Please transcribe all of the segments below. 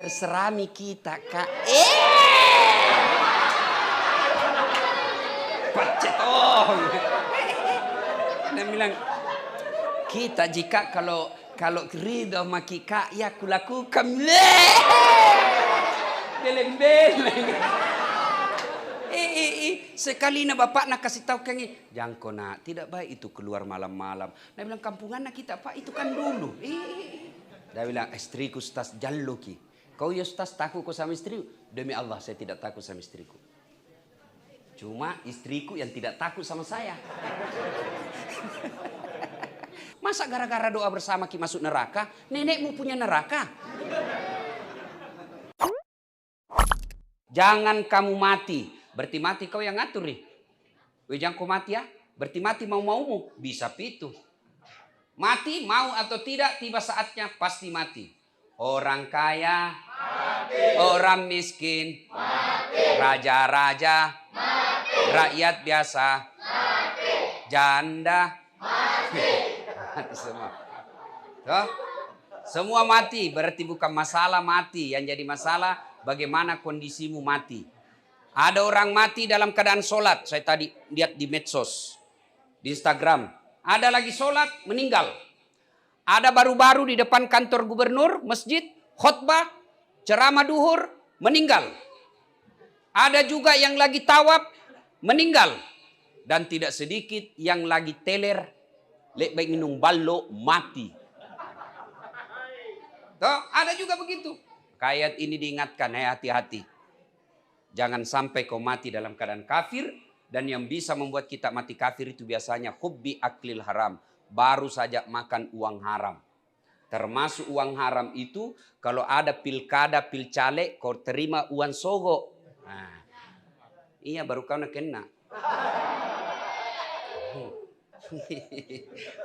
Serami kita, Kak. Pacetong. Dia bilang, kita jika kalau ridho sama Kika, ya kulakukan. Beleng-beleng. Sekali na bapak nak kasih tahu kangi, jangko nak, tidak baik itu keluar malam-malam. Dia bilang, kampungan nak kita, Pak, itu kan dulu. Dia bilang, istriku stas jalluki. Kau ya stas takut kau sama istriku? Demi Allah, saya tidak takut sama istriku. Cuma istriku yang tidak takut sama saya. Masa gara-gara doa bersama Ki masuk neraka, nenekmu punya neraka? Jangan kamu mati. Berarti mati kau yang ngatur nih. Jangan kau mati ya. Berarti mati mau-maumu. Bisa pitu. Mati mau atau tidak tiba saatnya pasti mati. Orang kaya. Mati. Orang miskin. Mati. Raja-raja. Mati. Rakyat biasa. Mati. Janda. Mati. Mati semua. So, semua mati. Berarti bukan masalah mati. Yang jadi masalah bagaimana kondisimu mati. Ada orang mati dalam keadaan sholat. Saya tadi lihat di medsos. Di Instagram. Ada lagi sholat, meninggal. Ada baru-baru di depan kantor gubernur, masjid, khutbah, ceramah duhur, meninggal. Ada juga yang lagi tawaf, meninggal. Dan tidak sedikit yang lagi teler, baik minum ballo, mati. Tuh, ada juga begitu. Ayat ini diingatkan, hati-hati. Jangan sampai kau mati dalam keadaan kafir. Dan yang bisa membuat kita mati kafir itu biasanya hubbi aklil haram. Baru saja makan uang haram. Termasuk uang haram itu kalau ada pilkada, pilcale, kau terima uang sogo. Nah, iya baru kau nak kena.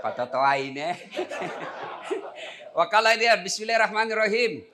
Patatoain Wakala dia bismillahirrahmanirrahim.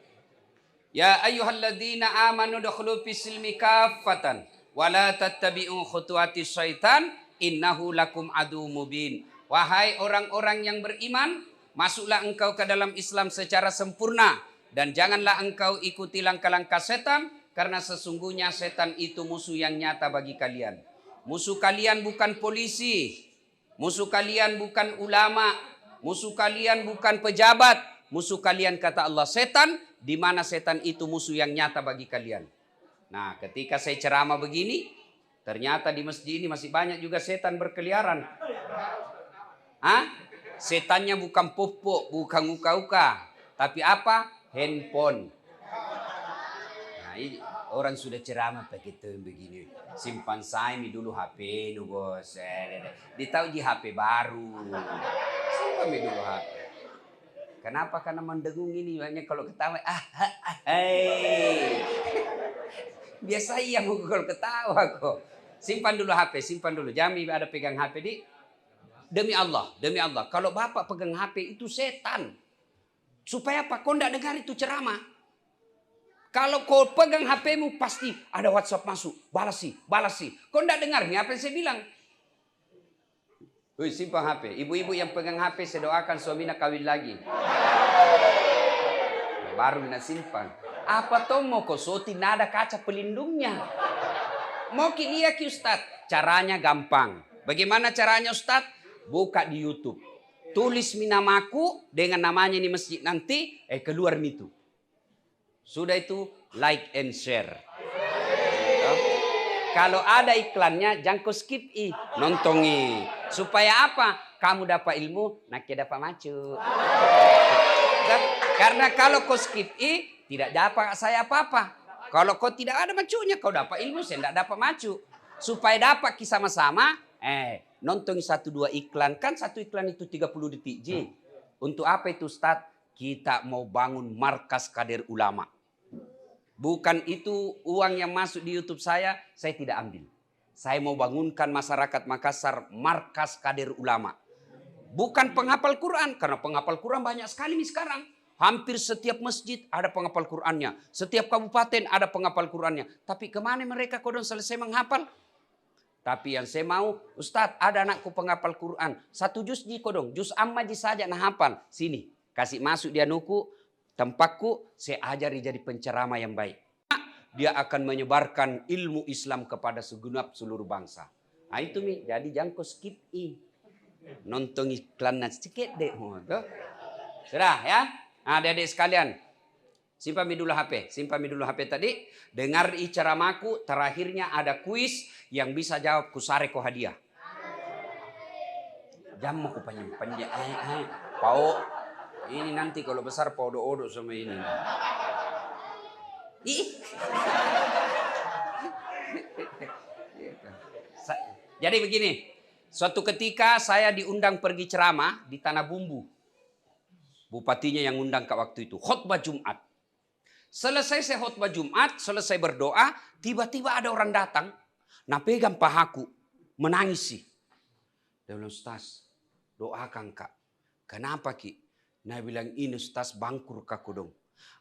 Ya ayyuhalladzina amanu dukhulu fis-silmi kaffatan wa la tattabi'u khutuwatis syaitan innahu lakum adu mubin. Wahai orang-orang yang beriman, masuklah engkau ke dalam Islam secara sempurna dan janganlah engkau ikuti langkah-langkah setan karena sesungguhnya setan itu musuh yang nyata bagi kalian. Musuh kalian bukan polisi, musuh kalian bukan ulama, musuh kalian bukan pejabat, musuh kalian kata Allah setan. Di mana setan itu musuh yang nyata bagi kalian. Nah, ketika saya ceramah begini, ternyata di masjid ini masih banyak juga setan berkeliaran. Hah? Setannya bukan popok, bukan uka-uka, tapi apa? Handphone. Nah, ini orang sudah ceramah begitu begini. Simpan saya dulu HP nu bos. Ditahu di HP baru. Simpan dulu HP. Kenapa? Karena mendengung ini banyak kalau ketawa. Biasa iya mau kalau ketawa kok. Simpan dulu HP, simpan dulu. Jangan ada pegang HP di. Demi Allah. Kalau bapak pegang HP itu setan. Supaya apa? Kau tidak dengar itu ceramah. Kalau kau pegang HPmu pasti ada WhatsApp masuk. Balasi. Kau tidak dengar nih apa yang saya bilang. Wih, simpan HP. Ibu-ibu yang pegang HP, saya doakan suaminya kawin lagi. Baru nak simpan. Apa toh mau kau soti nada kaca pelindungnya. Mau lihat Ustaz. Caranya gampang. Bagaimana caranya Ustaz? Buka di YouTube. Tulis namaku dengan namanya di masjid nanti. Keluar itu. Sudah itu like and share. Kalau ada iklannya, jangan kau skip nontongi. Supaya apa? Kamu dapat ilmu, nak dapat macu. Karena kalau kau skip tidak dapat saya apa-apa. Kalau kau tidak ada macunya, kau dapat ilmu, saya tidak dapat macu. Supaya dapat kisah sama-sama, nonton 1-2 iklan. Kan satu iklan itu 30 detik. Untuk apa itu Ustaz? Kita mau bangun markas kader ulama. Bukan itu uang yang masuk di YouTube saya tidak ambil. Saya mau bangunkan masyarakat Makassar markas kader ulama. Bukan penghafal Quran, karena penghafal Quran banyak sekali nih sekarang. Hampir setiap masjid ada penghafal Qurannya. Setiap kabupaten ada penghafal Qurannya. Tapi kemana mereka kodong selesai menghafal? Tapi yang saya mau, Ustadz ada anakku penghafal Quran. 1 juz di kodong, juz amma saja nah hafal. Sini, kasih masuk dia nuku. tempatku, saya ajari jadi penceramah yang baik. Dia akan menyebarkan ilmu Islam kepada segenap seluruh bangsa. Nah itu Mi, jadi jangan kau skip nonton iklan sedikit deh. Sudah ya? Nah, adik-adik sekalian, simpan dulu HP. Simpan dulu HP tadi. Dengar ceramahku, terakhirnya ada kuis yang bisa jawab kusare ko hadiah. Jam aku panjang. Pau, ini nanti kalau besar pau odo sama ini. Jadi begini, suatu ketika saya diundang pergi ceramah di Tanah Bumbu. Bupatinya yang undang ke waktu itu, khutbah Jumat. Selesai saya khutbah Jumat, selesai berdoa, tiba-tiba ada orang datang, nah pegang pahaku, menangis sih. Dia bilang, Ustaz, doakan Kak. Kenapa Ki? Nah bilang, ini Ustaz bangkrut kaku dong.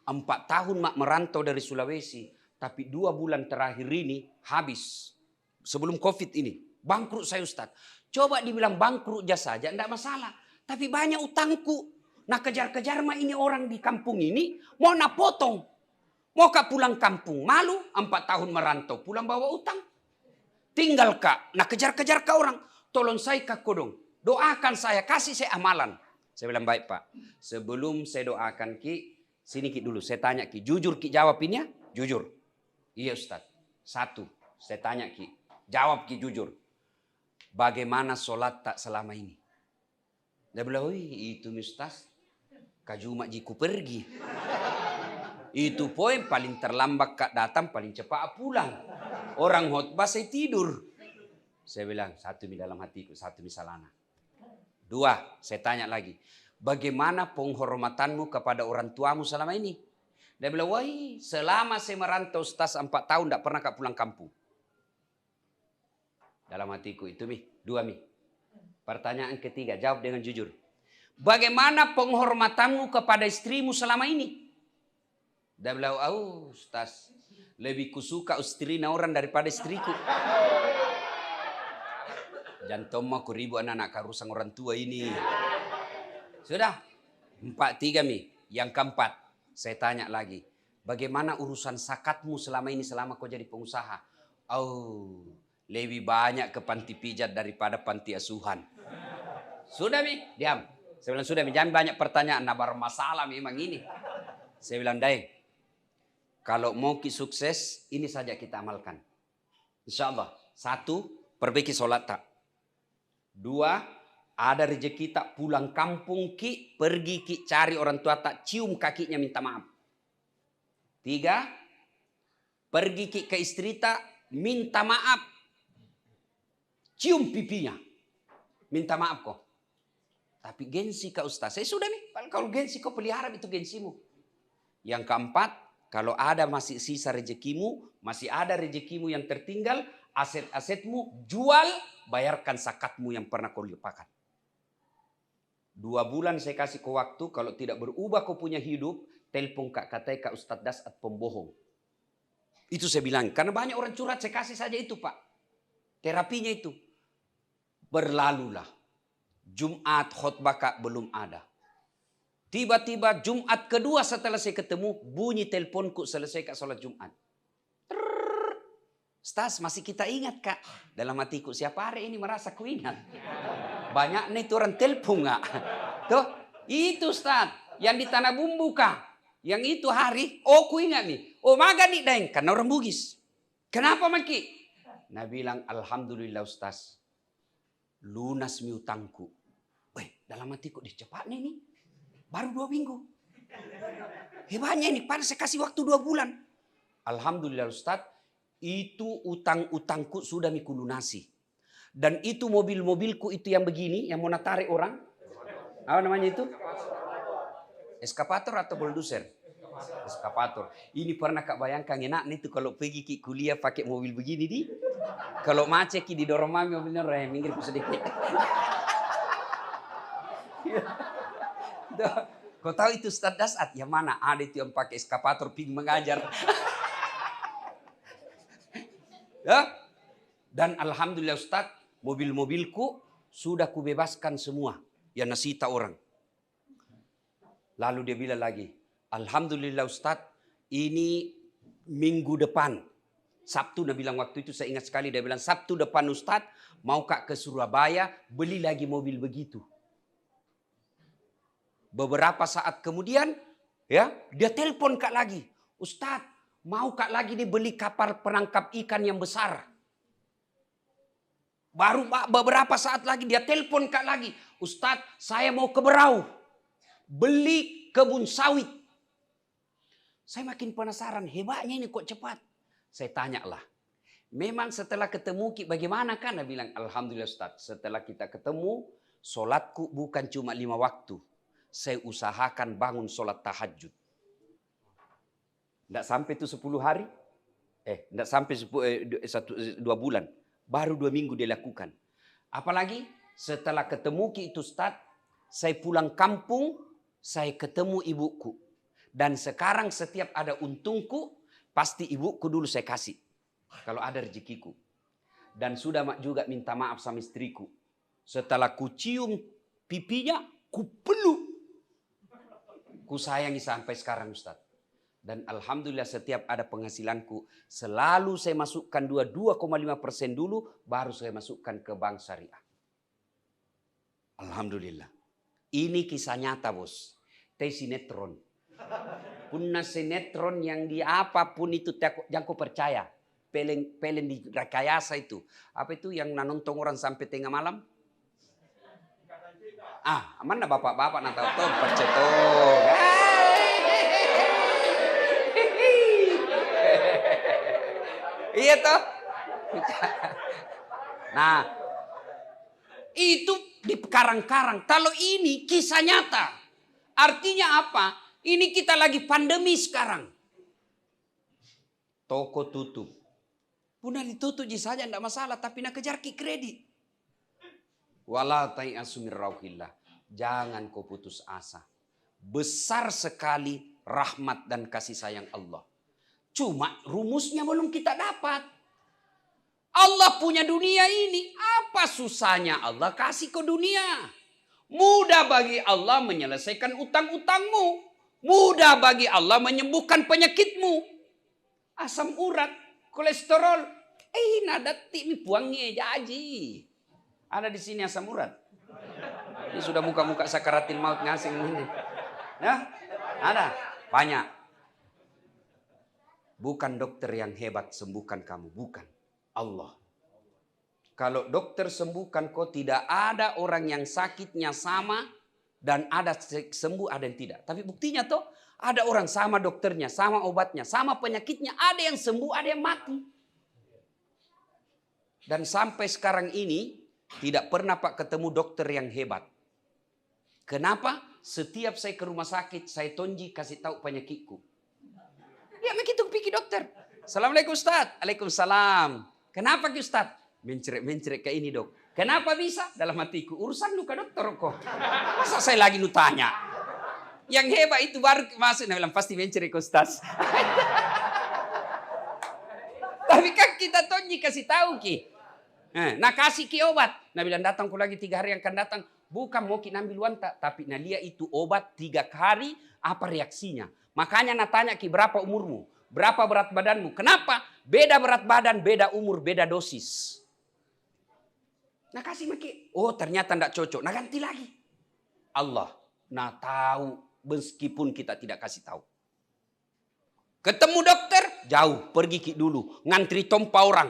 4 tahun mak merantau dari Sulawesi, tapi 2 bulan terakhir ini habis. Sebelum COVID ini, bangkrut saya Ustaz. Coba dibilang bangkrut saja, tidak masalah. Tapi banyak utangku. Nah kejar-kejar mah ini orang di kampung ini, mau nak potong. Mau kak pulang kampung, malu 4 tahun merantau, pulang bawa utang. Tinggal Kak, nah kejar-kejar ke orang. Tolong saya Kak Kodong, doakan saya, kasih saya amalan. Saya bilang, baik Pak, sebelum saya doakan Ki, sini Ki dulu, saya tanya Ki, jujur Ki jawab ini ya? Jujur. Iya Ustaz. 1, saya tanya Ki, jawab Ki jujur. Bagaimana sholat tak selama ini? Dia bilang, wih itu Ustaz, Kak Jumat jiku pergi. Itu poin paling terlambat Kak datang, paling cepat pulang. Orang khotbah saya tidur. Saya bilang, 1 di dalam hatiku, 1 di salana. 2, saya tanya lagi. Bagaimana penghormatanmu kepada orang tuamu selama ini? Dia bilang, wah selama saya merantau Ustaz 4 tahun tidak pernah Kak pulang kampung. Dalam hatiku itu Mi, 2 Mi. Pertanyaan ketiga, jawab dengan jujur. Bagaimana penghormatanmu kepada istrimu selama ini? Dia bilang, Ustaz, lebih kusuka istrinya orang daripada istriku. Jantung aku ribu anak-anak karusang orang tua ini. Sudah. 4-3 Mi. Yang keempat, saya tanya lagi. Bagaimana urusan zakatmu selama ini selama kau jadi pengusaha? Lebih banyak ke panti pijat daripada panti asuhan. Sudah Mi, diam. Saya bilang sudah Mi, jangan banyak pertanyaan. Nah bermasalah memang ini. Saya bilang, Dai, kalau mau ki sukses, ini saja kita amalkan. Insya Allah. 1, perbaiki sholat tak. 2, ada rezeki tak pulang kampung Ki, pergi Ki cari orang tua tak, cium kakinya minta maaf. 3, pergi Ki ke istri tak, minta maaf. Cium pipinya. Minta maaf kok. Tapi gengsi Kak Ustaz. Saya sudah nih, kalau gengsi kau pelihara itu gengsimu. Yang keempat, kalau ada masih sisa rezekimu, masih ada rezekimu yang tertinggal, aset-asetmu jual, bayarkan zakatmu yang pernah kau lupakan. 2 bulan saya kasih kau waktu, kalau tidak berubah kau punya hidup, telepon Kak katai Kak Ustaz Dasat pembohong. Itu saya bilang, karena banyak orang curhat, saya kasih saja itu Pak. Terapinya itu. Berlalulah. Jumat khutbah Kak belum ada. Tiba-tiba Jumat kedua setelah saya ketemu, bunyi teleponku selesai Kak sholat Jumat. Ustaz, masih kita ingat Kak. Dalam hatiku, siapa hari ini merasa ku ingat? Banyak nih tuh orang telepon Kak. Tuh, itu Ustaz. Yang di Tanah Bumbu Kak. Yang itu hari, ku ingat nih. Maga nih Daeng, karena orang Bugis. Kenapa Maki? Nah bilang, Alhamdulillah Ustaz. Lunas mi utangku. Dalam hatiku, cepat nih. Baru 2 minggu. Hebatnya ini, padahal saya kasih waktu 2 bulan. Alhamdulillah Ustaz, itu utang-utangku sudah mikulunasi. Dan itu mobil-mobilku itu yang begini, yang mau tarik orang. Apa namanya itu? Eskapator atau bulldozer? Eskapator. Ini pernah Kak bayangkan enak nih tuh kalau pergi Ki kuliah pakai mobil begini di. Kalau macet Ki didorong mami mobilnya minggir sedikit. Kau tahu itu Ustaz Dasat? Yang mana? Ada itu yang pakai eskapator pergi mengajar. Ya? Dan Alhamdulillah Ustaz, mobil-mobilku sudah kubebaskan semua yang nasita orang. Lalu dia bilang lagi, Alhamdulillah Ustadz, ini minggu depan. Sabtu dia bilang waktu itu, saya ingat sekali, dia bilang Sabtu depan Ustadz, mau Kak ke Surabaya, beli lagi mobil begitu. Beberapa saat kemudian, ya, dia telepon Kak lagi. Ustadz, mau Kak lagi nih beli kapal penangkap ikan yang besar. Baru beberapa saat lagi dia telepon Kak lagi. Ustadz, saya mau ke Berau. Beli kebun sawit. Saya makin penasaran, hebatnya ini kok cepat. Saya tanyalah. Memang setelah ketemu Ki bagaimana kan? Dia bilang, Alhamdulillah Ustadz, setelah kita ketemu, sholatku bukan cuma 5 waktu. Saya usahakan bangun sholat tahajud. Tidak sampai itu 10 hari. Tidak sampai 2 bulan. Baru 2 minggu dia lakukan. Apalagi setelah ketemu Ki itu Ustadz, saya pulang kampung, saya ketemu ibuku. Dan sekarang setiap ada untungku, pasti ibuku dulu saya kasih. Kalau ada rezekiku. Dan sudah juga minta maaf sama istriku. Setelah ku cium pipinya, ku peluk. Ku sayangi sampai sekarang Ustadz. Dan Alhamdulillah setiap ada penghasilanku, selalu saya masukkan 2,5% dulu, baru saya masukkan ke bank syariah. Alhamdulillah. Ini kisah nyata bos. Teh sinetron. Punna sinetron yang di apapun itu, jangan kau percaya. Pelen di rekayasa itu. Apa itu yang nonton orang sampai tengah malam? Mana bapak-bapak nak tahu tuh percetong. Iya toh. Nah, itu di karang-karang. Kalau ini kisah nyata. Artinya apa? Ini kita lagi pandemi sekarang. Toko tutup. Puna ditutup saja tidak masalah. Tapi nak kejar kredit. Wala tai'asu min rauhillah. Jangan kau putus asa. Besar sekali rahmat dan kasih sayang Allah. Cuma rumusnya belum kita dapat. Allah punya dunia ini. Apa susahnya Allah kasih ke dunia? Mudah bagi Allah menyelesaikan utang-utangmu. Mudah bagi Allah menyembuhkan penyakitmu. Asam urat, kolesterol. Nadati mi puangnya jaji. Ada di sini asam urat. Ini sudah muka-muka sakaratil maut ngasing ini. Nah, ada banyak. Bukan dokter yang hebat sembuhkan kamu, bukan. Allah. Kalau dokter sembuhkan kau, tidak ada orang yang sakitnya sama dan ada sembuh, ada yang tidak. Tapi buktinya toh ada orang sama dokternya, sama obatnya, sama penyakitnya, ada yang sembuh, ada yang mati. Dan sampai sekarang ini tidak pernah Pak ketemu dokter yang hebat. Kenapa? Setiap saya ke rumah sakit, saya tonji kasih tahu penyakitku. Ya begitu pikir dokter. Assalamualaikum Ustaz. Waalaikumsalam. Kenapa ki Ustaz? Mencerek kayak ini dok. Kenapa bisa? Dalam hatiku. Urusan luka dokter kok. Masa saya lagi nu tanya? Yang hebat itu baru masuk. Nah bilang pasti mencerek Ustaz. Tapi kan kita tonji kasih tahu ki. Nah kasih ki obat. Nah bilang datang ku lagi 3 hari yang akan datang. Bukan mau ki ambil wanta. Tapi nah lihat itu obat 3 hari. Apa reaksinya? Makanya nak tanya ki berapa umurmu? Berapa berat badanmu? Kenapa? Beda berat badan, beda umur, beda dosis. Nah kasih maki. Oh ternyata tidak cocok. Nah ganti lagi. Allah. Nah tahu meskipun kita tidak kasih tahu. Ketemu dokter, jauh. Pergi ki dulu. Ngantri tompa orang.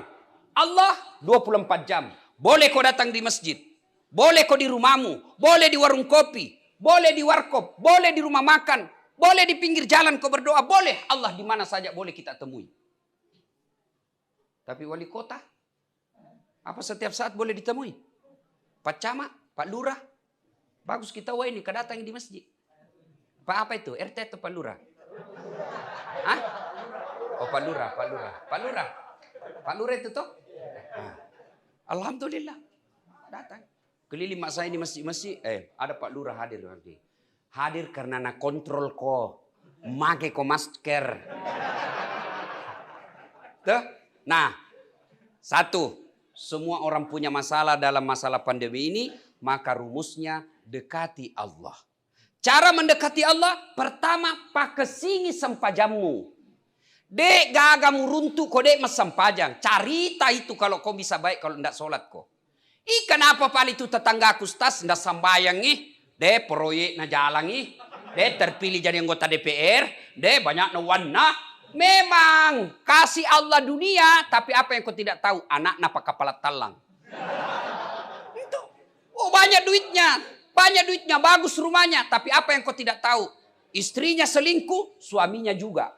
Allah 24 jam. Boleh kau datang di masjid. Boleh kau di rumahmu. Boleh di warung kopi. Boleh di warkop. Boleh di rumah makan. Boleh di pinggir jalan kau berdoa. Boleh. Allah di mana saja boleh kita temui. Tapi wali kota. Apa setiap saat boleh ditemui? Pak Camat, Pak Lurah. Bagus kita ini kedatang di masjid. Pak apa itu? RT atau Pak Lurah? Hah? Oh Pak Lurah, Pak Lurah. Pak Lurah. Pak Lurah itu toh? Alhamdulillah. Datang. Keliling mak saya di masjid-masjid. Ada Pak Lurah hadir nanti. Hadir karena nak kontrol ko. Make ko masker. Tuh. Nah. Satu. Semua orang punya masalah dalam masalah pandemi ini. Maka rumusnya dekati Allah. Cara mendekati Allah, pertama pakesingi sempajamu. Dek gagamu runtuh kau dek mas sempajang. Carita itu kalau kau bisa baik kalau tidak sholat kau. Kenapa pali itu tetanggaku stas tidak sambayang Dek proyek na jalan Dek terpilih jadi anggota DPR. Dek banyak na warna. Memang kasih Allah dunia, tapi apa yang kau tidak tahu? Anak napa kepala talang. Itu. Oh banyak duitnya, bagus rumahnya. Tapi apa yang kau tidak tahu? Istrinya selingkuh, suaminya juga.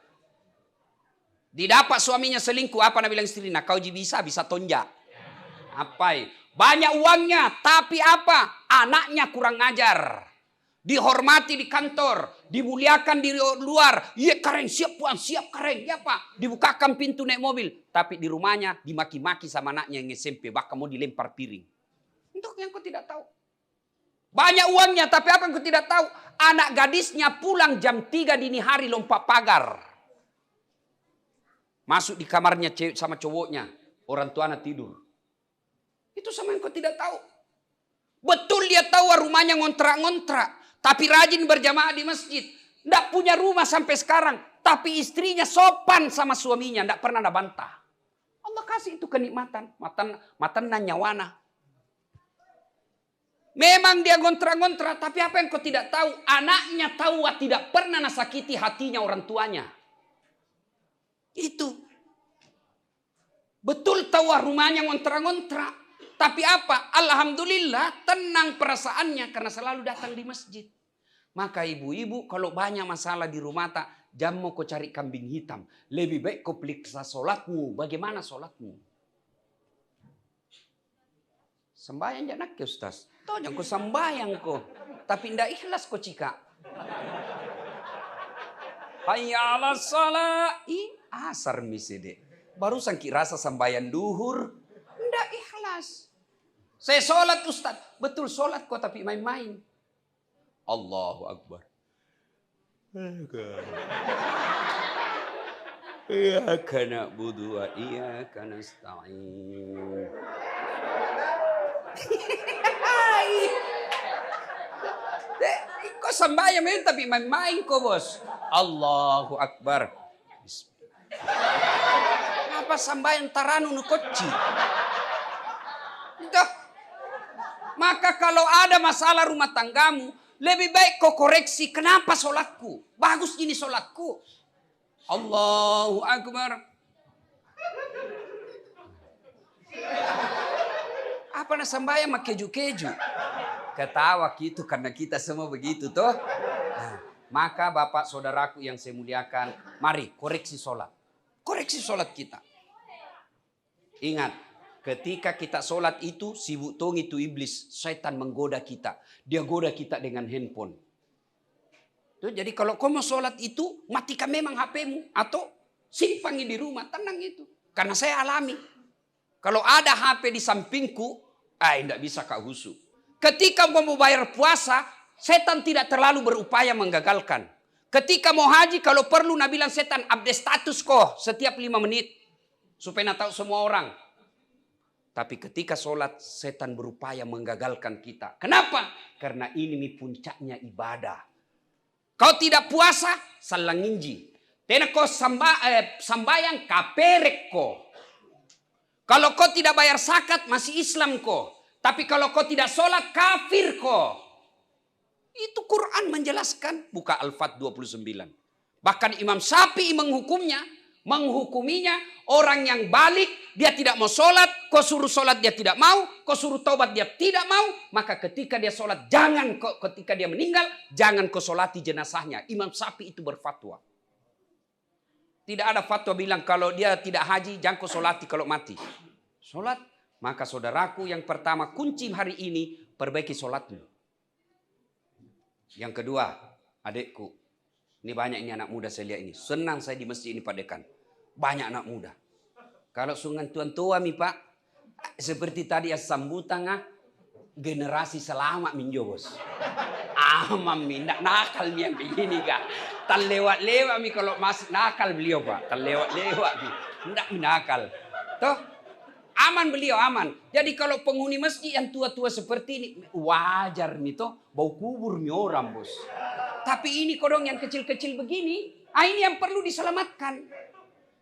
Didapat suaminya selingkuh, apa nak bilang istrinya? Kau bisa tonjak. Apa? Banyak uangnya, tapi apa? Anaknya kurang ajar. Dihormati di kantor, dimuliakan di luar. Iya keren, siap puan, siap keren. Ya pak, dibukakan pintu naik mobil. Tapi di rumahnya dimaki-maki sama anaknya yang SMP. Bahkan mau dilempar piring. Untuk yang kau tidak tahu. Banyak uangnya, tapi apa yang kau tidak tahu? Anak gadisnya pulang jam 3 dini hari lompat pagar. Masuk di kamarnya sama cowoknya. Orang tuanya tidur. Itu sama yang kau tidak tahu. Betul dia tahu rumahnya ngontrak-ngontrak. Tapi rajin berjamaah di masjid. Tidak punya rumah sampai sekarang. Tapi istrinya sopan sama suaminya. Tidak pernah ada bantah. Allah kasih itu kenikmatan. Matan nyawana. Memang dia ngontrak-ngontrak. Tapi apa yang kau tidak tahu? Anaknya tahu tidak pernah nasakiti hatinya orang tuanya. Itu. Betul tahu rumahnya ngontrak-ngontrak. Tapi apa? Alhamdulillah tenang perasaannya karena selalu datang di masjid. Maka ibu-ibu kalau banyak masalah di rumah tak, jangan mau kau cari kambing hitam. Lebih baik kau periksa solatmu. Bagaimana solatmu? Sembayang jangan ke Ustaz. Tahu jangan kau sembayang kau. Tapi tidak ikhlas kau cika. Hayya ala salat. Asar misede. Barusan rasa sembahyang duhur. Tidak ikhlas. Saya sholat Ustaz. Betul sholat kok tapi main-main. Allahu Akbar. Iyyaka na'budu wa iyyaka nasta'in. Kok sembahyang main tapi main-main kok bos. Allahu Akbar. Kenapa sembahyang taranu nukoci? Itu. Maka kalau ada masalah rumah tanggamu, lebih baik kau koreksi. Kenapa sholatku? Bagus gini sholatku. Allahu Akbar. Apa nak sembahyang mak keju-keju? Ketawa gitu karena kita semua begitu toh. Nah, maka bapak saudaraku yang saya muliakan, mari koreksi sholat. Koreksi sholat kita. Ingat. Ketika kita sholat itu, sibuk tong itu iblis. Syaitan menggoda kita. Dia goda kita dengan handphone. Tuh, jadi kalau kau mau sholat itu, matikan memang HPmu. Atau simpangi di rumah. Tenang itu. Karena saya alami. Kalau ada HP di sampingku, tidak bisa kak husu. Ketika kau mau bayar puasa, setan tidak terlalu berupaya menggagalkan. Ketika mau haji, kalau perlu Nabi bilang setan, update status kau setiap 5 menit. Supaya tahu semua orang. Tapi ketika sholat, setan berupaya menggagalkan kita. Kenapa? Karena ini puncaknya ibadah. Kau tidak puasa, salang inji. Tena kau sambayang kaperek kau. Kalau kau tidak bayar zakat, masih Islam kau. Tapi kalau kau tidak sholat, kafir kau. Itu Quran menjelaskan. Buka Al-Fat 29. Bahkan Imam Syafi'i menghukuminya orang yang balik, dia tidak mau sholat, kau suruh sholat dia tidak mau, kau suruh taubat dia tidak mau, maka ketika dia sholat, ketika dia meninggal, jangan kau sholati jenazahnya. Imam Syafi'i itu berfatwa. Tidak ada fatwa bilang kalau dia tidak haji, jangan kau sholati kalau mati. Sholat, maka saudaraku yang pertama, kunci hari ini, perbaiki sholatmu. Yang kedua, adikku, ini banyak ini anak muda saya lihat ini. Senang saya di masjid ini Pak Dekan. Banyak anak muda. Kalau sungan tuan tua mi Pak. Seperti tadi ya sambutan generasi selamat minjo bos. Amam mi. Nak nakal mi yang begini kak. Tak lewat-lewat mi kalau masih nakal beliau Pak. Tak lewat-lewat mi. Tidak nakal. Toh. Aman beliau, aman. Jadi kalau penghuni masjid yang tua-tua seperti ini, wajar nih toh, bau kubur nih orang bos. Tapi ini kodong yang kecil-kecil begini, ini yang perlu diselamatkan.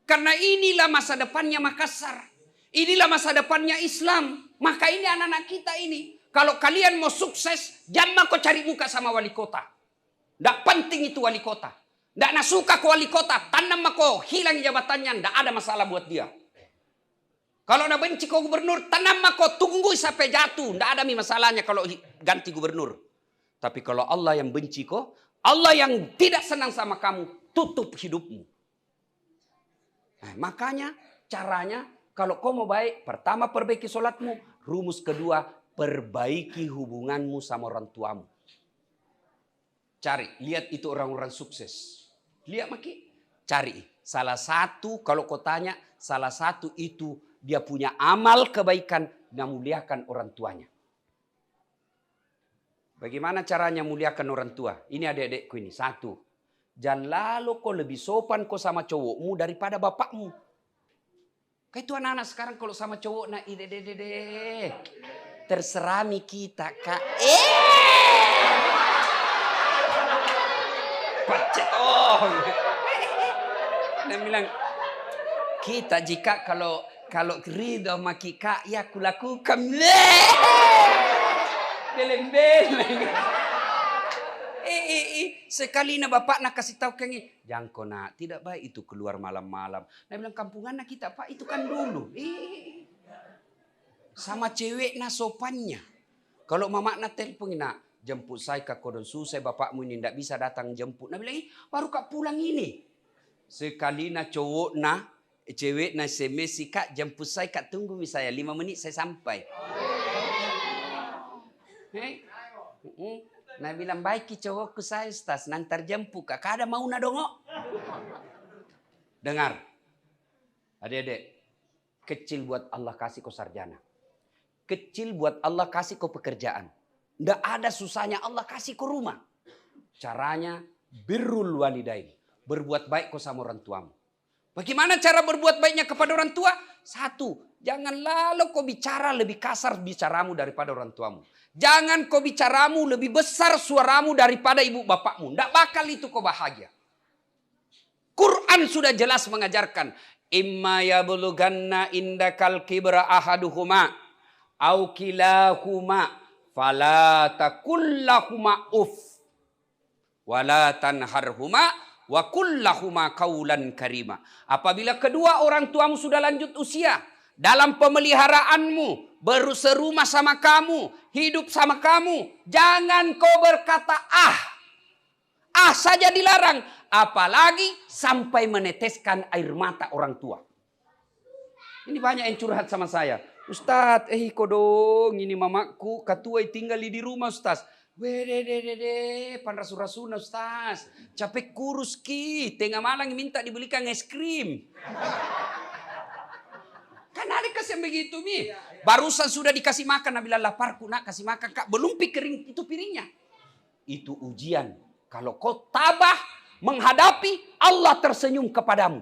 Karena inilah masa depannya Makassar. Inilah masa depannya Islam. Maka ini anak-anak kita ini. Kalau kalian mau sukses, jangan kau cari muka sama wali kota. Tidak penting itu wali kota. Tidak nak suka ke wali kota, tanam kau hilang jabatannya, tidak ada masalah buat dia. Kalau nak benci kau gubernur, tanam kau tunggu sampai jatuh. Tidak ada masalahnya kalau ganti gubernur. Tapi kalau Allah yang benci kau, Allah yang tidak senang sama kamu, tutup hidupmu. Nah, makanya caranya kalau kau mau baik, pertama perbaiki sholatmu. Rumus kedua, perbaiki hubunganmu sama orang tuamu. Cari, lihat itu orang-orang sukses. Lihat maki, cari. Salah satu, kalau kau tanya, salah satu itu dia punya amal kebaikan, memuliakan orang tuanya. Bagaimana caranya muliakan orang tua? Ini adik-adikku ini. Satu, jangan lalu kau lebih sopan kau sama cowokmu daripada bapakmu. Kayak itu anak-anak sekarang kalau sama cowok, nah ide terserah mi kita kak. Pacet dia bilang, kita jika kalau ridho sama kika, ya kulakukan. Beleng-beleng. Sekali na bapak nak kasih tahu kang jangan kau nak, tidak baik itu keluar malam-malam. Dia bilang kampungan nak kita pak, itu kan dulu. Sama cewek na sopannya. Kalau mama nak telepon nak, jemput saya ke kodon susah bapakmu ini tidak bisa datang jemput. Nah bilang, baru kak pulang ini. Sekali na cowok na, cewek na SMS kak jemput saya kak tunggu misalnya 5 menit saya sampai. Nah bilang baik cowokku saya Ustaz, nanti jemput kak ada mau na dongo. Dengar, adik-adik, kecil buat Allah kasih kau sarjana. Kecil buat Allah kasih kau pekerjaan. Nggak ada susahnya Allah kasih kau rumah. Caranya birrul walidain. Berbuat baik kau sama orang tuamu. Bagaimana cara berbuat baiknya kepada orang tua? Satu, jangan lalu kau bicara lebih kasar bicaramu daripada orang tuamu. Jangan kau bicaramu lebih besar suaramu daripada ibu bapakmu. Nggak bakal itu kau bahagia. Quran sudah jelas mengajarkan. Imma yablughanna indakal kibra ahaduhuma au kilahuma fala takullahuma uff wala tanharhuma wa kullahuma qaulan karima. Apabila kedua orang tuamu sudah lanjut usia, dalam pemeliharaanmu, berserumah sama kamu, hidup sama kamu, jangan kau berkata ah. Ah saja dilarang, apalagi sampai meneteskan air mata orang tua. Ini banyak yang curhat sama saya. Ustaz, kodong ini mamaku katua tinggal di rumah Ustaz. Wede, pan rasu-rasuna Ustaz. Capek kurus ki, tengah malam minta dibelikan es krim. Kan ada kasih begitu mi. Barusan sudah dikasih makan, Nabila laparku nak kasih makan kak. Belum kering itu piringnya. Itu ujian. Kalau kau tabah menghadapi, Allah tersenyum kepadamu.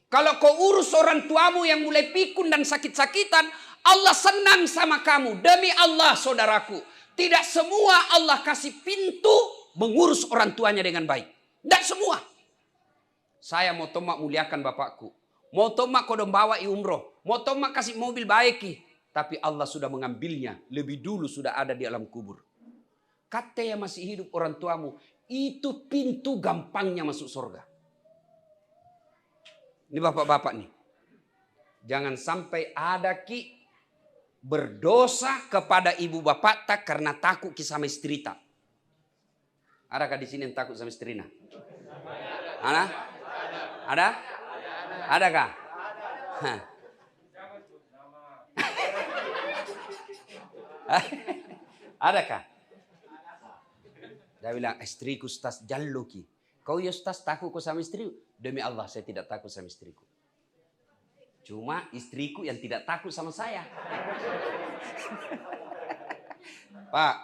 Kalau kau urus orang tuamu yang mulai pikun dan sakit-sakitan, Allah senang sama kamu. Demi Allah saudaraku. Tidak semua Allah kasih pintu mengurus orang tuanya dengan baik. Tidak semua. Saya mau tomak muliakan bapakku. Mau tomak kodong bawa umroh. Mau tomak kasih mobil baiki. Tapi Allah sudah mengambilnya. Lebih dulu sudah ada di alam kubur. Kata yang masih hidup orang tuamu. Itu pintu gampangnya masuk surga. Ini bapak-bapak nih. Jangan sampai ada ki berdosa kepada ibu bapak tak karena takut sama istri tak. Adakah di sini yang takut sama istri nak? Ada? Ada? Adakah? Adakah? Dia bilang istriku Ustaz jalluki. Kau ya Ustaz takut kau sama istri? Demi Allah saya tidak takut sama istriku. Cuma istriku yang tidak takut sama saya. Pak,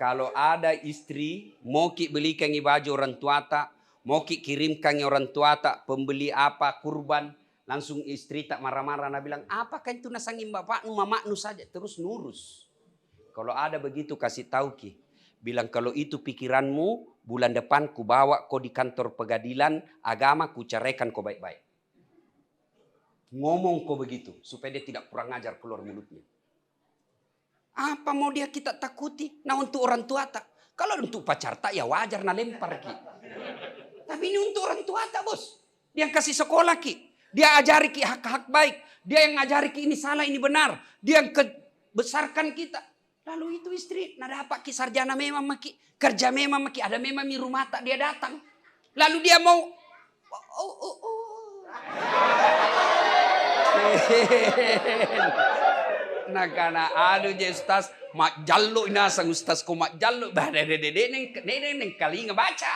kalau ada istri mau ki belikan baju orang tua tak, mau ki kirimkan orang tua tak, pembeli apa kurban, Langsung istri tak marah-marah, nah bilang, apakah itu nasangin bapakmu, mamaknu saja. Terus nurus. Kalau ada begitu kasih tahu Ki. Bilang kalau itu pikiranmu, bulan depan ku bawa kau di kantor pengadilan agama, ku ceraikan kau baik-baik. Ngomong kau begitu, supaya dia tidak kurang ajar keluar mulutnya. Apa mau dia kita takuti? Nah untuk orang tua tak. Kalau untuk pacar tak ya wajar nah lempar Ki. Tapi ini untuk orang tua tak bos. Dia yang kasih sekolah Ki. Dia ajari Ki hak-hak baik. Dia yang ngajari Ki ini salah ini benar. Dia yang besarkan kita. Lalu itu istri, nah dapat Ki sarjana memang Ki. Kerja memang Ki. Ada memang di rumah tak dia datang. Lalu dia mau. Nah karena aduh je ustaz mak jallo ina sang ustaz ko mak jallo bah dede neng kali ngebaca.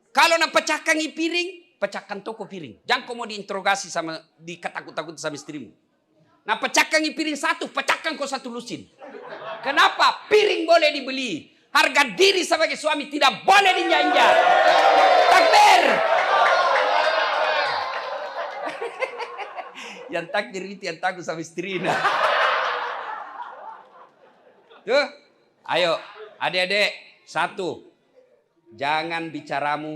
Kalau nak pecahkan piring, pecahkan toko piring. Jangan kau mau diinterogasi sama dikatakut-takut sama istrimu. Nah pecahkan piring satu, pecahkan kau satu lusin. Kenapa? Piring boleh dibeli. Harga diri sebagai suami tidak boleh diinjak-injak. Takbir. Yang takdir itu yang takut sama istrinya. Tuh, ayo adik-adik. Satu, jangan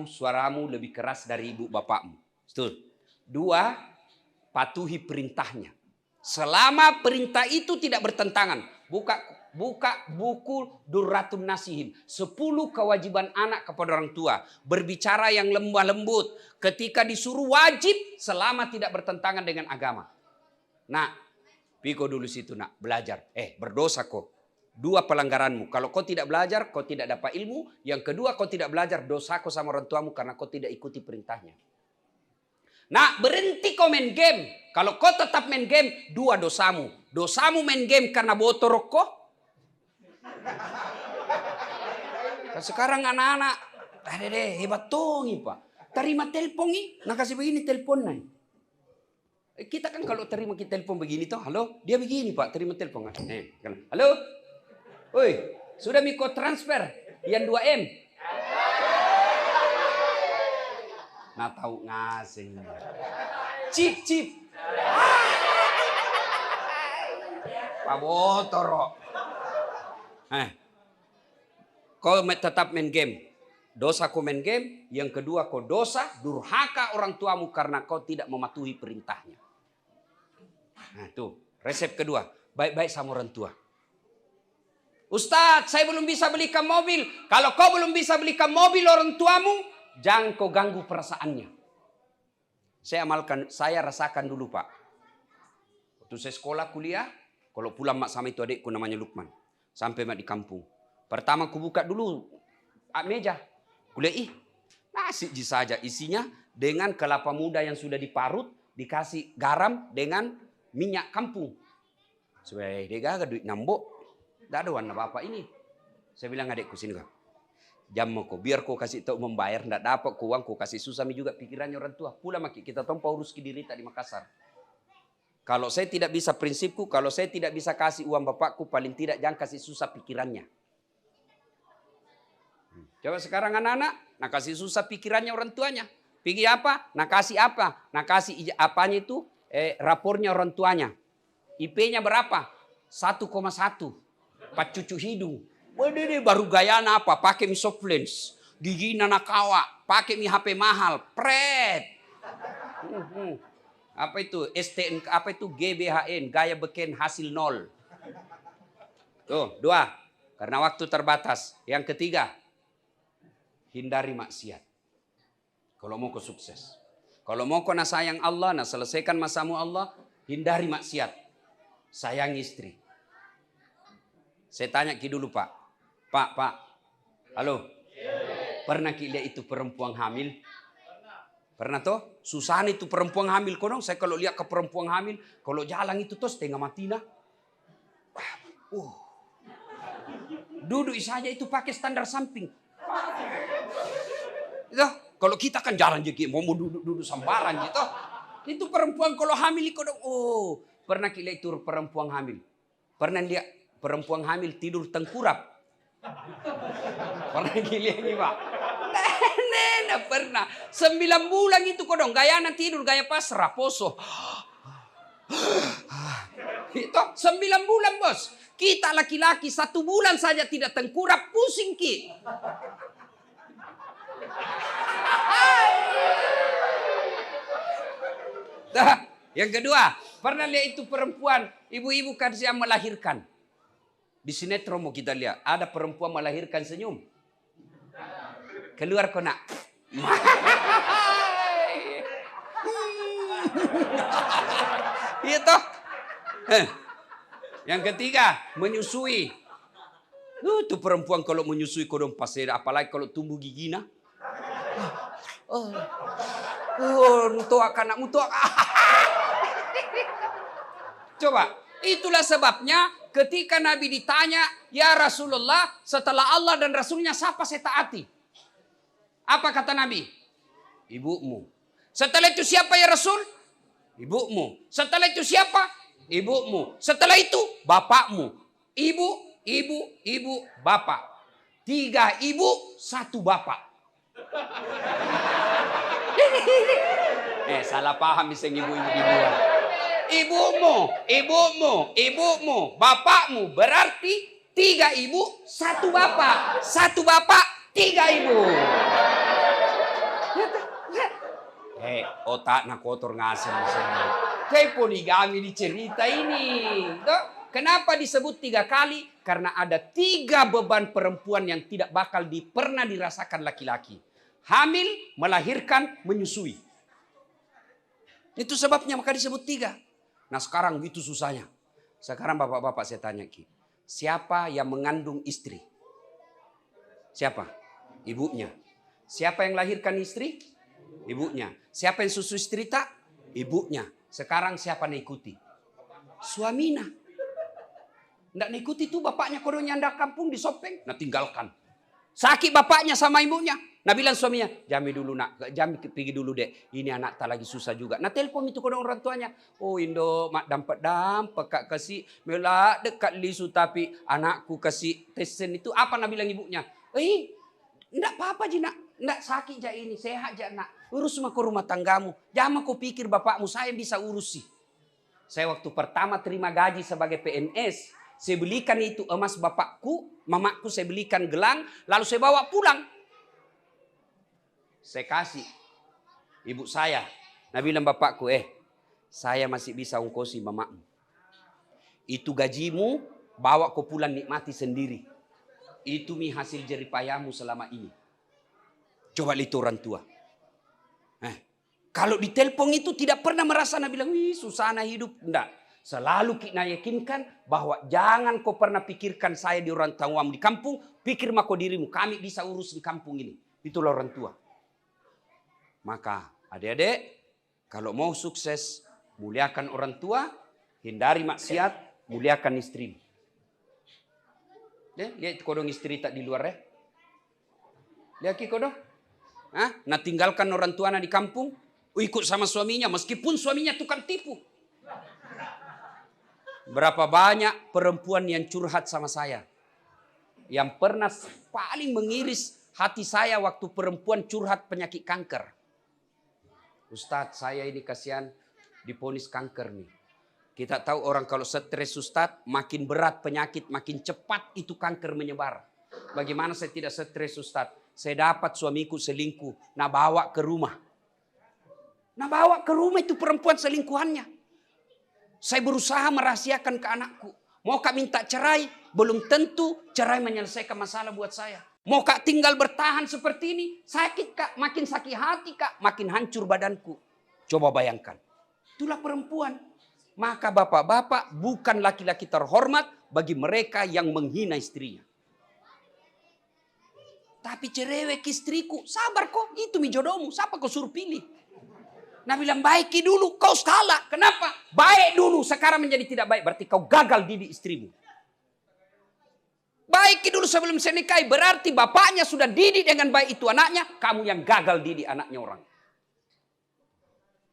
suaramu lebih keras dari ibu bapakmu. Betul. Dua, patuhi perintahnya. Selama perintah itu tidak bertentangan. Buka buku Durratun Nasihin. 10 kewajiban anak kepada orang tua. Berbicara yang lemah lembut. Ketika disuruh wajib selama tidak bertentangan dengan agama. Nah, piko dulu situ nak belajar. Berdosa kok. 2 pelanggaranmu. Kalau kau tidak belajar, kau tidak dapat ilmu. Yang kedua, kau tidak belajar dosa kau sama orang tuamu karena kau tidak ikuti perintahnya. Nah, berhenti kau main game. Kalau kau tetap main game, 2 dosamu. Dosamu main game karena botorok kau. Sekarang anak-anak, hebat tongi pak. Terima telepon nih, nah kasih begini telepon nih. Kita kan kalau terima kita telepon begini toh, halo, dia begini pak, terima telepon. Halo, oi, sudah miko transfer yang 2M. Nah tahu ngasih. Cip. Pak Botoro. Kau tetap main game. Dosa kau main game. Yang kedua kau dosa durhaka orang tuamu karena kau tidak mematuhi perintahnya. Nah tuh resep kedua. Baik-baik sama orang tua. Ustadz saya belum bisa belikan mobil. Kalau kau belum bisa belikan mobil orang tuamu. Jangan kau ganggu perasaannya. Saya rasakan dulu pak. Waktu saya sekolah kuliah. Kalau pulang mak sama itu adikku namanya Lukman. Sampai mak di kampung. Pertama ku buka dulu meja. Kuliah nasi saja isinya dengan kelapa muda yang sudah diparut. Dikasih garam dengan minyak kampung. Supaya dia gak duit nambok. Tidak ada warna bapak ini. Saya bilang adikku sini kak. Jam kok biar kau kasih tahu membayar. Tidak dapat kau uang kau kasih susah juga pikirannya orang tua. Pulang maki kita tompa urus kidirita di Makassar. Kalau saya tidak bisa prinsipku. Kalau saya tidak bisa kasih uang bapakku. Paling tidak jangan kasih susah pikirannya. Coba sekarang anak-anak, nak kasih susah pikirannya orang tuanya. Pikir apa? Nak kasih apa? Nak kasih apanya itu? Rapornya orang tuanya. IP-nya berapa? 1,1. 4 cucu hidung. Waduh, baru gayana apa? Pakai mi soft lens. Gigi nanakawa. Pakai mi HP mahal. Pret. Apa itu? STN, apa itu? GBHN. Gaya beken hasil 0. Tuh, 2. Karena waktu terbatas. Yang ketiga. Hindari maksiat. Kalau mau kau sukses. Kalau mau kau nak sayang Allah, nak selesaikan masamu Allah, hindari maksiat. Sayang istri. Saya tanya ki dulu pak. Pak. Halo. Pernah ki lihat itu perempuan hamil? Pernah toh? Susah itu perempuan hamil. Kau dong, saya kalau lihat ke perempuan hamil, kalau jalan itu toh setengah mati nah. Duduk saja itu pakai standar samping. Itu, kalau kita kan jalan jadi mau duduk sambaran gitu. Itu perempuan kalau hamil itu dong. Pernah kita lihat itu perempuan hamil. Pernah lihat perempuan hamil tidur tengkurap. Pernah kita lihat ini pak. Ada pernah. 9 bulan itu kodong. Gaya tidur, gaya pasrah, poso. Itu 9 bulan bos. Kita laki-laki 1 bulan saja tidak tengkurap, pusing ki. Nah, yang kedua, pernah lihat itu perempuan, ibu-ibu kan siang melahirkan. Di sinetron mau kita lihat, ada perempuan melahirkan senyum. Keluar kona. Iya toh. Yang ketiga, menyusui. Tuh perempuan kalau menyusui kodong pasir, apalagi kalau tumbuh giginya. Mutuak anak mutuak. Coba, itulah sebabnya ketika Nabi ditanya, ya Rasulullah, setelah Allah dan Rasulnya siapa saya taati? Apa kata Nabi? Ibumu. Setelah itu siapa ya Rasul? Ibumu. Setelah itu siapa? Ibumu. Setelah itu bapakmu. Ibu, bapak. 3 ibu, 1 bapak. Salah paham bisa ibu-ibu di luar. Ibumu, bapakmu. Berarti 3 ibu, 1 bapak. 1 bapak, 3 ibu. Otak nak kotor ngasih. Kayak poligami di cerita ini. Kenapa disebut 3 kali? Karena ada 3 beban perempuan yang tidak bakal pernah dirasakan laki-laki. Hamil, melahirkan, menyusui. Itu sebabnya maka disebut 3. Nah sekarang gitu susahnya. Sekarang bapak-bapak saya tanya Ki. Siapa yang mengandung istri? Siapa? Ibunya. Siapa yang lahirkan istri? Ibunya. Siapa yang susu istri tak? Ibunya. Sekarang siapa yang ikuti? Suamina. Nggak ikuti tuh bapaknya kodong nyanda kampung di Sopeng. Nah tinggalkan. Sakit bapaknya sama ibunya. Nah bilang suaminya, jami dulu nak, jami pergi dulu dek. Ini anak tak lagi susah juga. Nah telepon itu kodong orang tuanya. Oh Indo, mak dampak kak kasih melak dekat lisu tapi anakku kasih tesen itu apa nak bilang ibunya? Enggak apa-apa ji nak, enggak sakit ja ini, sehat ja nak. Urus mah ke rumah tanggamu. Jangan kau pikir bapakmu saya bisa urusi. Saya waktu pertama terima gaji sebagai PNS, saya belikan itu emas bapakku, mamaku saya belikan gelang, lalu saya bawa pulang. Saya kasih ibu saya. Nah bilang bapakku, saya masih bisa ongkosi mamamu. Itu gajimu, bawa kau pulang nikmati sendiri. Itu mi hasil jeripayamu selama ini. Coba lihat orang tua. Kalau ditelepon itu tidak pernah merasa Nabi bilang, susah na hidup. Enggak. Selalu kita yakinkan bahwa jangan kau pernah pikirkan saya di orang tuamu di kampung. Pikir mako dirimu, kami bisa urus di kampung ini. Itulah orang tua. Maka adik-adik, kalau mau sukses, muliakan orang tua, hindari maksiat, muliakan istri. Lihat kodong istri tak di luar Lihat kodong. Nah tinggalkan orang tua di kampung, ikut sama suaminya, meskipun suaminya tukang tipu. Berapa banyak perempuan yang curhat sama saya. Yang pernah paling mengiris hati saya waktu perempuan curhat penyakit kanker. Ustadz, saya ini kasihan diponis kanker nih. Kita tahu orang kalau stres Ustadz, makin berat penyakit, makin cepat itu kanker menyebar. Bagaimana saya tidak stres Ustadz? Saya dapat suamiku selingkuh, nah bawa ke rumah. Nah bawa ke rumah itu perempuan selingkuhannya. Saya berusaha merahasiakan ke anakku. Mau kak minta cerai, belum tentu cerai menyelesaikan masalah buat saya. Mau kak tinggal bertahan seperti ini, sakit kak, makin sakit hati kak, makin hancur badanku. Coba bayangkan, itulah perempuan. Maka bapak-bapak bukan laki-laki terhormat bagi mereka yang menghina istrinya. Tapi cerewek istriku, sabar kok, itu mi jodohmu, siapa kau suruh pilih? Nah bilang baiki dulu, kau salah. Kenapa? Baik dulu, sekarang menjadi tidak baik. Berarti kau gagal didik istrimu. Baiki dulu sebelum saya nikahi. Berarti bapaknya sudah didik dengan baik itu anaknya. Kamu yang gagal didik anaknya orang.